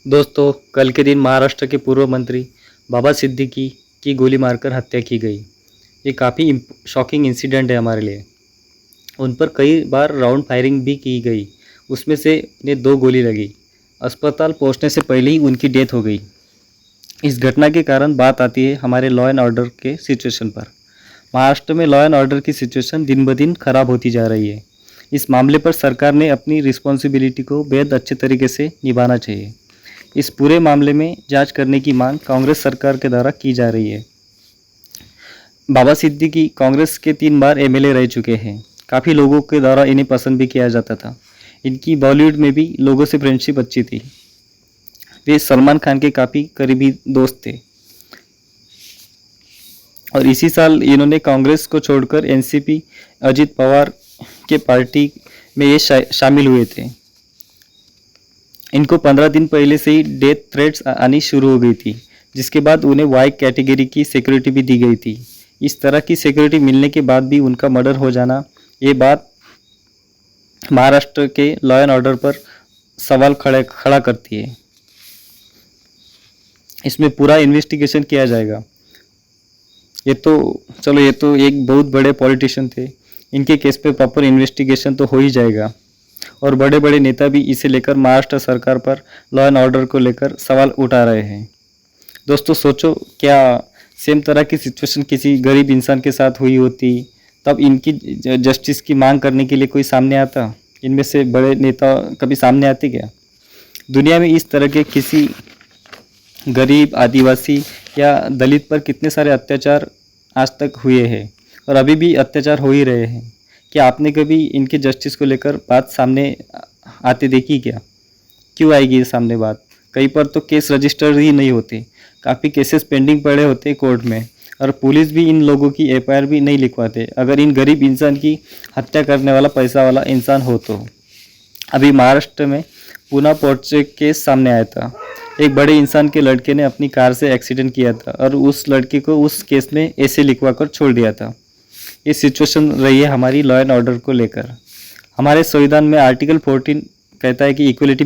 दोस्तों, कल के दिन महाराष्ट्र के पूर्व मंत्री बाबा सिद्दीकी की गोली मारकर हत्या की गई। ये काफ़ी शॉकिंग इंसिडेंट है हमारे लिए। उन पर कई बार राउंड फायरिंग भी की गई, उसमें से इन्हें 2 गोली लगी। अस्पताल पहुंचने से पहले ही उनकी डेथ हो गई। इस घटना के कारण बात आती है हमारे लॉ एंड ऑर्डर के सिचुएशन पर। महाराष्ट्र में लॉ एंड ऑर्डर की सिचुएशन दिन ब दिन खराब होती जा रही है। इस मामले पर सरकार ने अपनी रिस्पॉन्सिबिलिटी को बेहद अच्छे तरीके से निभाना चाहिए। इस पूरे मामले में जांच करने की मांग कांग्रेस सरकार के द्वारा की जा रही है। बाबा सिद्दीकी कांग्रेस के 3 बार एमएलए रह चुके हैं। काफ़ी लोगों के द्वारा इन्हें पसंद भी किया जाता था। इनकी बॉलीवुड में भी लोगों से फ्रेंडशिप अच्छी थी। वे सलमान खान के काफ़ी करीबी दोस्त थे और इसी साल इन्होंने कांग्रेस को छोड़कर एनसीपी अजित पवार के पार्टी में ये शामिल हुए थे। इनको 15 दिन पहले से ही डेथ थ्रेट्स आनी शुरू हो गई थी, जिसके बाद उन्हें वाई कैटेगरी की सिक्योरिटी भी दी गई थी। इस तरह की सिक्योरिटी मिलने के बाद भी उनका मर्डर हो जाना, ये बात महाराष्ट्र के लॉ एंड ऑर्डर पर सवाल खड़ा करती है। इसमें पूरा इन्वेस्टिगेशन किया जाएगा। ये तो एक बहुत बड़े पॉलिटिशियन थे, इनके केस पे प्रॉपर इन्वेस्टिगेशन तो हो ही जाएगा। और बड़े बड़े नेता भी इसे लेकर महाराष्ट्र सरकार पर लॉ एंड ऑर्डर को लेकर सवाल उठा रहे हैं। दोस्तों सोचो, क्या सेम तरह की सिचुएशन किसी गरीब इंसान के साथ हुई होती, तब इनकी जस्टिस की मांग करने के लिए कोई सामने आता? इनमें से बड़े नेता कभी सामने आते क्या? दुनिया में इस तरह के किसी गरीब, आदिवासी या दलित पर कितने सारे अत्याचार आज तक हुए हैं और अभी भी अत्याचार हो ही रहे हैं। क्या आपने कभी इनके जस्टिस को लेकर बात सामने आते देखी क्या? क्यों आएगी ये सामने बात? कई पर तो केस रजिस्टर ही नहीं होते, काफ़ी केसेस पेंडिंग पड़े होते कोर्ट में, और पुलिस भी इन लोगों की एफआईआर भी नहीं लिखवाते अगर इन गरीब इंसान की हत्या करने वाला पैसा वाला इंसान हो तो। अभी महाराष्ट्र में पूना पोर्चे केस सामने आया था। एक बड़े इंसान के लड़के ने अपनी कार से एक्सीडेंट किया था और उस लड़के को उस केस में ऐसे लिखवा कर छोड़ दिया था। ये सिचुएशन रही है हमारी लॉ एंड ऑर्डर को लेकर। हमारे संविधान में आर्टिकल 14 कहता है कि इक्वलिटी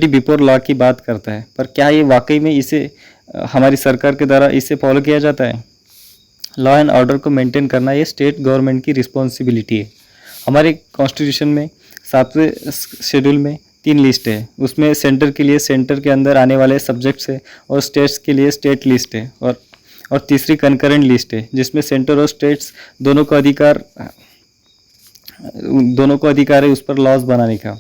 बिफोर लॉ की बात करता है, पर क्या ये वाकई में इसे हमारी सरकार के द्वारा इसे फॉलो किया जाता है? लॉ एंड ऑर्डर को मेंटेन करना ये स्टेट गवर्नमेंट की रिस्पॉन्सिबिलिटी है। हमारे कॉन्स्टिट्यूशन में 7वें शेड्यूल में 3 लिस्ट है। उसमें सेंटर के लिए सेंटर के अंदर आने वाले सब्जेक्ट्स है और स्टेट्स के लिए स्टेट लिस्ट है, और तीसरी कंकरेंट लिस्ट है जिसमें सेंटर और स्टेट्स दोनों को अधिकार है उस पर लॉज बनाने का।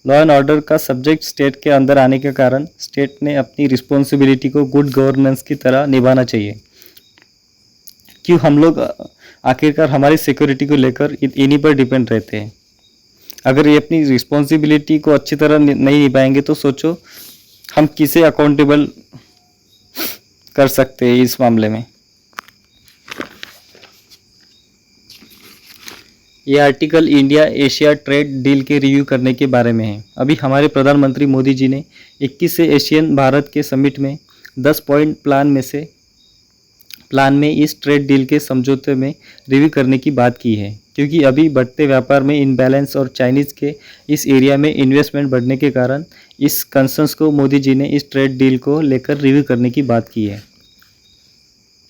लॉ एंड ऑर्डर का सब्जेक्ट स्टेट के अंदर आने के कारण स्टेट ने अपनी रिस्पॉन्सिबिलिटी को गुड गवर्नेंस की तरह निभाना चाहिए। क्यों हम लोग आखिरकार हमारी सिक्योरिटी को लेकर इन्हीं पर डिपेंड रहते हैं। अगर ये अपनी रिस्पॉन्सिबिलिटी को अच्छी तरह नहीं निभाएंगे तो सोचो हम किसे अकाउंटेबल कर सकते हैं इस मामले में। ये article India Asia trade deal के रिव्यू करने के बारे में है। अभी हमारे प्रधानमंत्री मोदी जी ने 21 से एशियन भारत के समिट में 10 पॉइंट प्लान में इस ट्रेड डील के समझौते में रिव्यू करने की बात की है, क्योंकि अभी बढ़ते व्यापार में इनबैलेंस और चाइनीज़ के इस एरिया में इन्वेस्टमेंट बढ़ने के कारण इस कंसर्न्स को मोदी जी ने इस ट्रेड डील को लेकर रिव्यू करने की बात की है।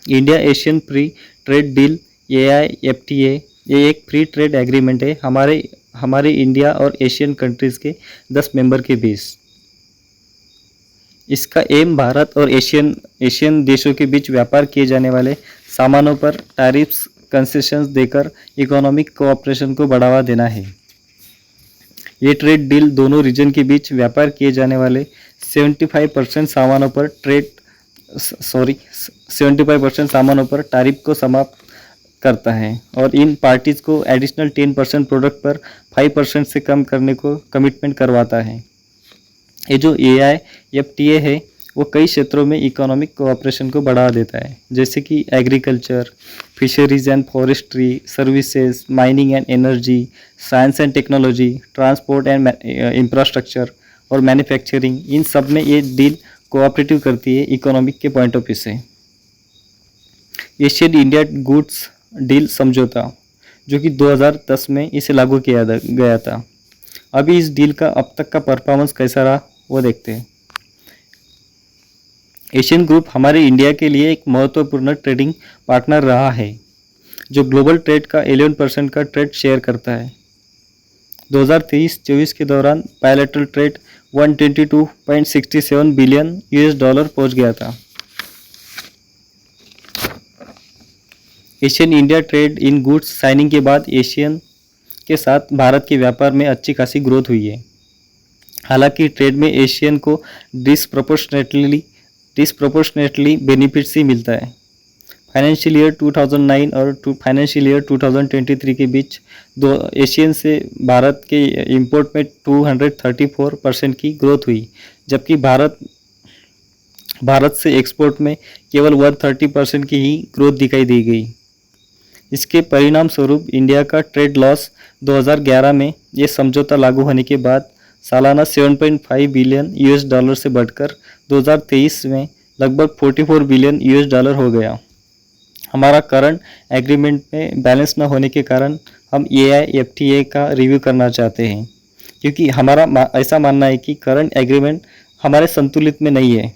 India Asian free trade deal AIFTA ये एक फ्री ट्रेड एग्रीमेंट है हमारे इंडिया और एशियन कंट्रीज़ के 10 मेंबर के बीच। इसका एम भारत और एशियन देशों के बीच व्यापार किए जाने वाले सामानों पर टैरिफ्स कंसेशंस देकर इकोनॉमिक कोऑपरेशन को बढ़ावा देना है। ये ट्रेड डील दोनों रीजन के बीच व्यापार किए जाने वाले 75% सामानों पर टैरिफ को समाप्त करता है और इन पार्टीज को एडिशनल 10% प्रोडक्ट पर 5% से कम करने को कमिटमेंट करवाता है। ये जो AIFTA है वो कई क्षेत्रों में इकोनॉमिक कोऑपरेशन को बढ़ावा देता है, जैसे कि agriculture, fisheries and forestry, services, mining and energy, science and technology, transport and infrastructure और मैन्युफैक्चरिंग। इन सब में ये डील कोऑपरेटिव करती है इकोनॉमिक के पॉइंट ऑफ व्यू से। एशियन इंडिया गुड्स डील समझौता, जो कि 2010 में इसे लागू किया गया था। अभी इस डील का अब तक का परफॉर्मेंस कैसा रहा वो देखते हैं। एशियन ग्रुप हमारे इंडिया के लिए एक महत्वपूर्ण ट्रेडिंग पार्टनर रहा है, जो ग्लोबल ट्रेड का 11% का ट्रेड शेयर करता है। 2023-24 के दौरान bilateral trade 122.67 billion US dollar पहुंच गया था। Asian India trade in goods signing के बाद एशियन के साथ भारत के व्यापार में अच्छी खासी ग्रोथ हुई है। हालांकि ट्रेड में एशियन को डिस्प्रोपोर्शनेटली बेनिफिट्स ही मिलता है। फाइनेंशियल ईयर 2009 और फाइनेंशियल ईयर 2023 के बीच दो एशियन से भारत के इंपोर्ट में 234% की ग्रोथ हुई, जबकि भारत से एक्सपोर्ट में केवल 130% की ही ग्रोथ दिखाई दी गई। इसके परिणाम स्वरूप इंडिया का ट्रेड लॉस 2011 में ये समझौता लागू होने के बाद सालाना 7.5 बिलियन यूएस डॉलर से बढ़कर 2023 में लगभग 44 बिलियन यूएस डॉलर हो गया। हमारा करंट एग्रीमेंट में बैलेंस न होने के कारण हम AIFTA का रिव्यू करना चाहते हैं, क्योंकि हमारा ऐसा मानना है कि करंट एग्रीमेंट हमारे संतुलित में नहीं है।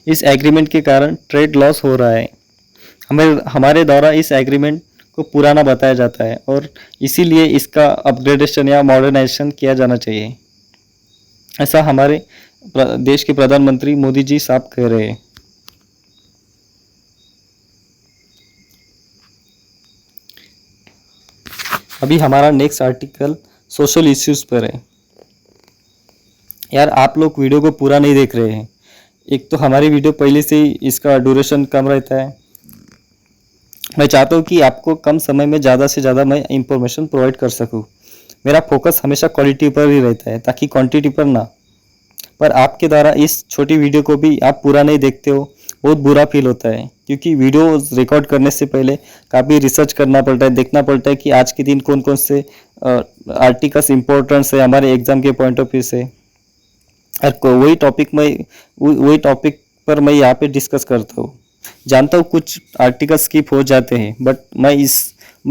इस एग्रीमेंट के कारण ट्रेड लॉस हो रहा है। हमारे द्वारा इस एग्रीमेंट को पुराना बताया जाता है और इसीलिए इसका अपग्रेडेशन या मॉडर्नाइजेशन किया जाना चाहिए, ऐसा हमारे देश के प्रधानमंत्री मोदी जी साहब कह रहे हैं। अभी हमारा नेक्स्ट आर्टिकल सोशल इश्यूज पर है। यार आप लोग वीडियो को पूरा नहीं देख रहे हैं। एक तो हमारी वीडियो पहले से ही इसका ड्यूरेशन कम रहता है। मैं चाहता हूँ कि आपको कम समय में ज़्यादा से ज़्यादा मैं इंफॉर्मेशन प्रोवाइड कर सकूँ। मेरा फोकस हमेशा क्वालिटी पर ही रहता है, ताकि क्वांटिटी पर ना। पर आपके द्वारा इस छोटी वीडियो को भी आप पूरा नहीं देखते हो, बहुत बुरा फील होता है, क्योंकि वीडियो रिकॉर्ड करने से पहले काफ़ी रिसर्च करना पड़ता है, देखना पड़ता है कि आज के दिन कौन कौन से आर्टिकल्स इंपॉर्टेंस है हमारे एग्जाम के पॉइंट ऑफ व्यू से। और वही टॉपिक पर मैं यहाँ पे डिस्कस करता हूँ। जानता हूँ कुछ आर्टिकल स्किप हो जाते हैं, बट मैं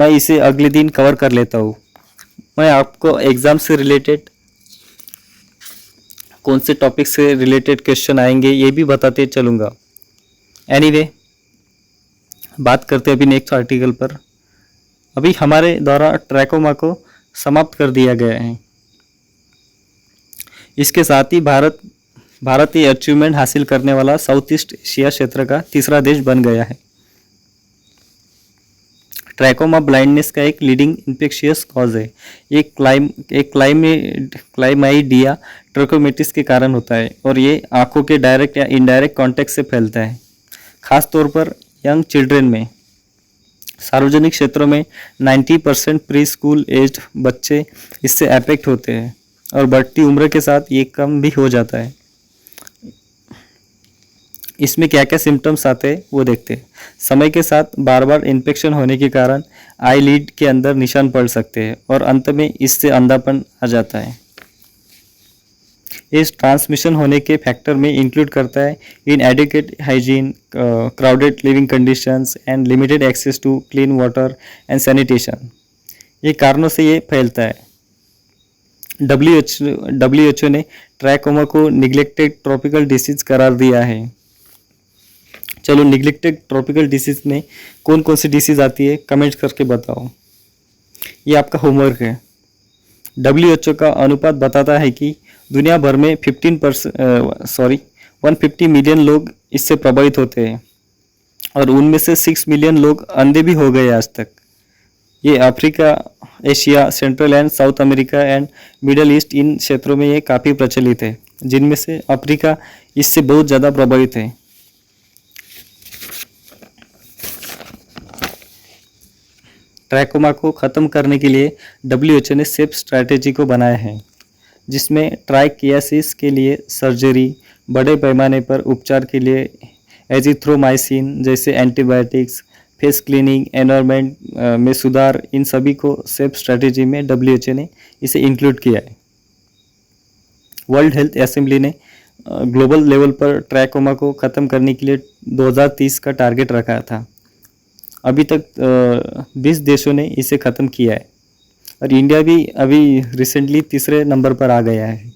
इसे अगले दिन कवर कर लेता हूँ। मैं आपको एग्ज़ाम से रिलेटेड कौन से टॉपिक से रिलेटेड क्वेश्चन आएंगे ये भी बताते चलूँगा। एनीवे, बात करते हैं अभी नेक्स्ट आर्टिकल पर। अभी हमारे द्वारा ट्रैकोमा को समाप्त कर दिया गया है। इसके साथ ही भारत ये अचीवमेंट हासिल करने वाला साउथ ईस्ट एशिया क्षेत्र का तीसरा देश बन गया है। ट्रैकोमा ब्लाइंडनेस का एक लीडिंग इन्फेक्शियस कॉज है। ये क्लाइमाइडिया ट्रैकोमेटिस के कारण होता है और ये आंखों के डायरेक्ट या इनडायरेक्ट कांटेक्ट से फैलता है, खास तौर पर यंग चिल्ड्रेन में। सार्वजनिक क्षेत्रों में 90% प्री स्कूल एज्ड बच्चे इससे अफेक्ट होते हैं और बढ़ती उम्र के साथ ये कम भी हो जाता है। इसमें क्या क्या सिम्टम्स आते हैं वो देखते हैं। समय के साथ बार बार इन्फेक्शन होने के कारण आई लीड के अंदर निशान पड़ सकते हैं और अंत में इससे अंधापन आ जाता है। इस ट्रांसमिशन होने के फैक्टर में इंक्लूड करता है inadequate hygiene, crowded living conditions and limited access to clean water and sanitation. ये कारणों से ये फैलता है। WHO ने ट्रैकोमा को निग्लेक्टेड ट्रॉपिकल डिसीज करार दिया है। चलो, निग्लेक्टेड ट्रॉपिकल डिसीज में कौन कौन सी डिसीज आती है कमेंट करके बताओ। ये आपका होमवर्क है। WHO का अनुपात बताता है कि दुनिया भर में 150 मिलियन लोग इससे प्रभावित होते हैं और उनमें से 6 मिलियन लोग अंधे भी हो गए आज तक। ये Africa, Asia, central and south America and middle east, इन क्षेत्रों में ये काफ़ी प्रचलित है, जिनमें से अफ्रीका इससे बहुत ज़्यादा प्रभावित है। ट्रैकोमा को ख़त्म करने के लिए WHO ने सेफ स्ट्रैटेजी को बनाया है, जिसमें ट्राइकियासिस के लिए सर्जरी, बड़े पैमाने पर उपचार के लिए एजिथ्रोमाइसिन जैसे एंटीबायोटिक्स, फेस क्लीनिंग, एनवायरनमेंट में सुधार, इन सभी को सेफ स्ट्रैटेजी में WHO ने इसे इंक्लूड किया है। वर्ल्ड हेल्थ असेंबली ने ग्लोबल लेवल पर ट्रैकोमा को ख़त्म करने के लिए 2030 का टारगेट रखा था। अभी तक 20 देशों ने इसे ख़त्म किया है और इंडिया भी अभी रिसेंटली तीसरे नंबर पर आ गया है।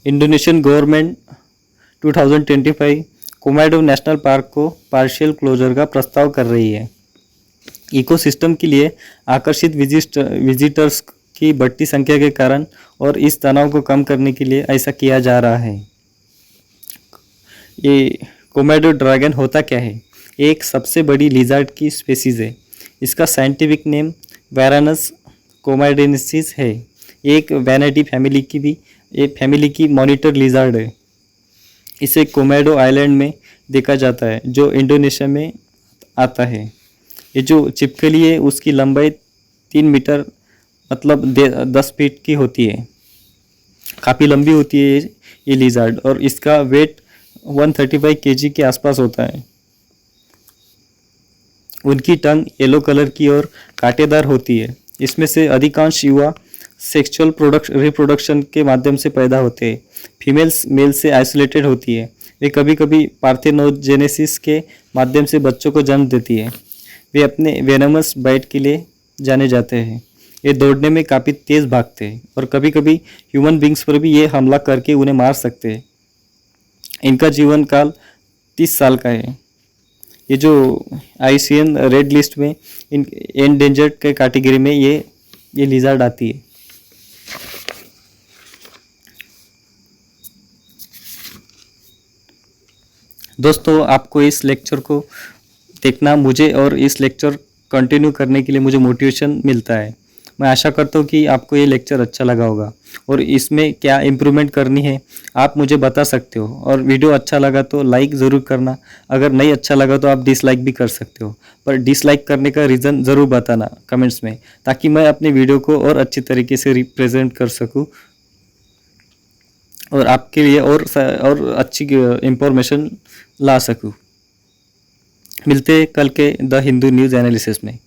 Indonesian government 2025 Komodo national park को पार्शियल क्लोजर का प्रस्ताव कर रही है। इकोसिस्टम के लिए आकर्षित विजिटर्स की बढ़ती संख्या के कारण और इस तनाव को कम करने के लिए ऐसा किया जा रहा है। ये कोमोडो ड्रैगन होता क्या है? एक सबसे बड़ी लिजार्ड की स्पेसीज है। इसका साइंटिफिक नेम वैरानस कोमोडेनेसिस है। एक वैनिटी फैमिली की मॉनिटर लिजार्ड है। इसे कोमोडो आइलैंड में देखा जाता है जो इंडोनेशिया में आता है। ये जो छिपकली है उसकी लंबाई 3 मीटर मतलब 10 फीट की होती है। काफ़ी लंबी होती है ये लिजार्ड और इसका वेट 135 केजी के आसपास होता है। उनकी टंग येलो कलर की और कांटेदार होती है। इसमें से अधिकांश युवा सेक्सुअल रिप्रोडक्शन के माध्यम से पैदा होते हैं। फीमेल्स मेल से आइसोलेटेड होती है। वे कभी कभी पार्थेनोजेनेसिस के माध्यम से बच्चों को जन्म देती है। वे अपने वेनमस बाइट के लिए जाने जाते हैं। ये दौड़ने में काफ़ी तेज़ भागते हैं और कभी कभी ह्यूमन बींग्स पर भी ये हमला करके उन्हें मार सकते हैं। इनका जीवन काल 30 साल का है। ये जो IUCN रेड लिस्ट में एंडेंजर्ड के कैटेगरी में ये लिजार्ड आती है। दोस्तों, आपको इस लेक्चर को देखना मुझे और इस लेक्चर कंटिन्यू करने के लिए मुझे मोटिवेशन मिलता है। मैं आशा करता हूँ कि आपको ये लेक्चर अच्छा लगा होगा और इसमें क्या इम्प्रूवमेंट करनी है आप मुझे बता सकते हो। और वीडियो अच्छा लगा तो लाइक ज़रूर करना। अगर नहीं अच्छा लगा तो आप डिसलाइक भी कर सकते हो, पर डिसलाइक करने का रीज़न ज़रूर बताना कमेंट्स में, ताकि मैं अपने वीडियो को और अच्छी तरीके से रिप्रेजेंट कर सकूँ और आपके लिए और अच्छी इंफॉर्मेशन ला सकूँ। मिलते हैं कल के द हिंदू न्यूज़ एनालिसिस में।